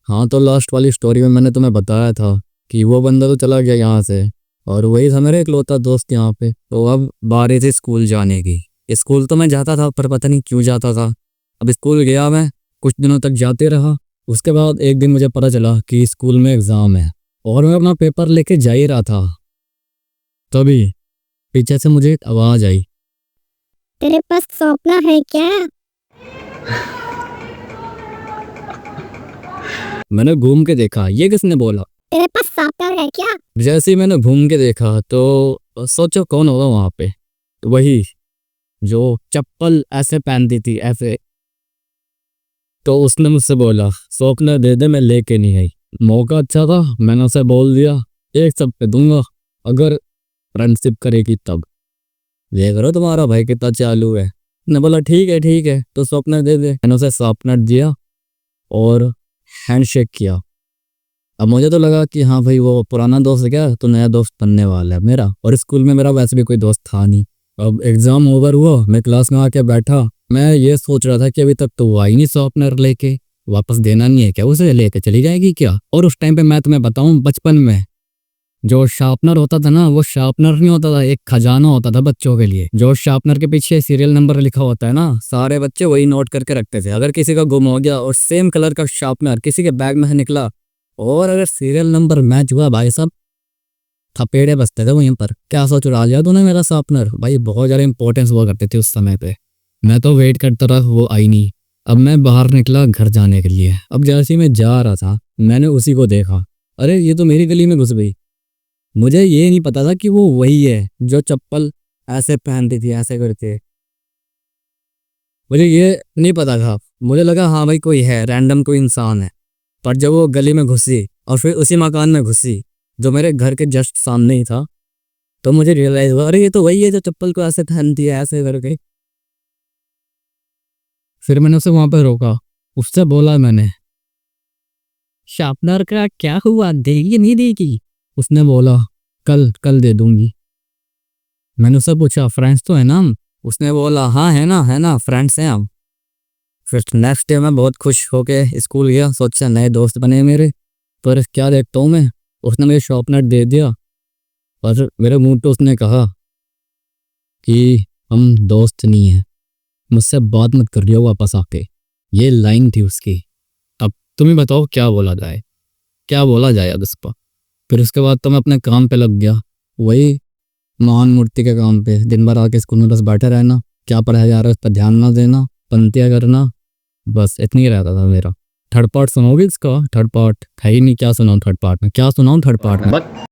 हाँ, तो लास्ट वाली स्टोरी में मैंने तुम्हें बताया था कि वो बंदा तो चला गया यहाँ से और वही था मेरा इकलौता दोस्त यहाँ पे। तो अब बारी थी स्कूल जाने की। स्कूल तो मैं जाता था पर पता नहीं क्यों जाता था। अब स्कूल गया मैं, कुछ दिनों तक जाते रहा। उसके बाद एक दिन मुझे पता चला कि स्कूल में एग्ज़ाम है और मैं अपना पेपर लेके जा ही रहा था, तभी पीछे से मुझे एक आवाज़ आई। तेरे पास सौंपना है क्या? मैंने घूम के देखा, ये किसने बोला? तेरे पास सौंपना है क्या? जैसे ही मैंने घूम के देखा तो सोचो कौन होगा वहाँ पे। तो वही जो चप्पल ऐसे पहनती थी ऐसे। तो उसने मुझसे बोला सौंपना दे दे, मैं लेके नहीं आई। मौका अच्छा था, मैंने उसे बोल दिया एक सब पे दूंगा अगर फ्रेंडशिप करेगी तब। देख रहे हो तुम्हारा भाई कितना चालू है। ने बोला ठीक है तो सौंपना दे दे। मैंने उसे सौंपना दिया और हैंडशेक किया। अब मुझे तो लगा कि हाँ भाई वो पुराना दोस्त है क्या, तो नया दोस्त बनने वाला है मेरा। और स्कूल में मेरा वैसे भी कोई दोस्त था नहीं। अब एग्जाम ओवर हुआ, मैं क्लास में आके बैठा। मैं ये सोच रहा था कि अभी तक तो वो आई नहीं शॉर्पनर लेके, वापस देना नहीं है क्या, उसे लेके चली जाएगी क्या। और उस टाइम पे मैं तुम्हें बताऊं, बचपन में जो शार्पनर होता था ना, वो शार्पनर नहीं होता था, एक खजाना होता था बच्चों के लिए। जो शार्पनर के पीछे सीरियल नंबर लिखा होता है ना, सारे बच्चे वही नोट करके रखते थे। अगर किसी का गुम हो गया और सेम कलर का शार्पनर किसी के बैग में से निकला और अगर सीरियल नंबर मैच हुआ, भाई साहब थपेड़े बजते थे वहीं पर। क्या सोच चुरा लिया तूने मेरा शार्पनर। भाई बहुत ज़्यादा इंपॉर्टेंस हुआ करते थे उस समय पे। मैं तो वेट करता रहा, वो आई नहीं। अब मैं बाहर निकला घर जाने के लिए। अब जैसे ही मैं जा रहा था मैंने उसी को देखा। अरे ये तो मेरी गली में घुस गई। मुझे ये नहीं पता था कि वो वही है जो चप्पल ऐसे पहनती थी ऐसे करके। मुझे ये नहीं पता था। मुझे लगा हाँ भाई कोई है, रैंडम कोई इंसान है। पर जब वो गली में घुसी और फिर उसी मकान में घुसी जो मेरे घर के जस्ट सामने ही था, तो मुझे रियलाइज हुआ अरे ये तो वही है जो चप्पल को ऐसे पहनती है ऐसे करके। फिर मैंने उसे वहां पर रोका। उससे बोला मैंने शार्पनर का क्या हुआ, देगी नहीं देगी? उसने बोला कल कल दे दूंगी। मैंने उससे पूछा फ्रेंड्स तो है ना हम? उसने बोला हाँ है ना फ्रेंड्स हैं हम। फिर नेक्स्ट डे मैं बहुत खुश होके स्कूल गया, सोचा नए दोस्त बने मेरे। पर क्या देखता हूँ मैं, उसने मुझे शार्पनर दे दिया और मेरे मुंह पे उसने कहा कि हम दोस्त नहीं हैं, मुझसे बात मत कर लियो वापस आके। ये लाइन थी उसकी। अब तुम ही बताओ क्या बोला जाए, क्या बोला जाए अब इस पर। फिर उसके बाद तो मैं अपने काम पे लग गया, वही महान मूर्ति के काम पे। दिन भर आके स्कूल में बस बैठे रहना, क्या पढ़ाया जा रहा है उस पर ध्यान ना देना, पंक्तियाँ करना, बस इतनी ही रहता था मेरा। थर्ड पार्ट सुनोगे इसका? थर्ड पार्ट है ही नहीं, क्या सुनाऊँ थर्ड पार्ट में, क्या सुनाऊँ थर्ड पार्ट में।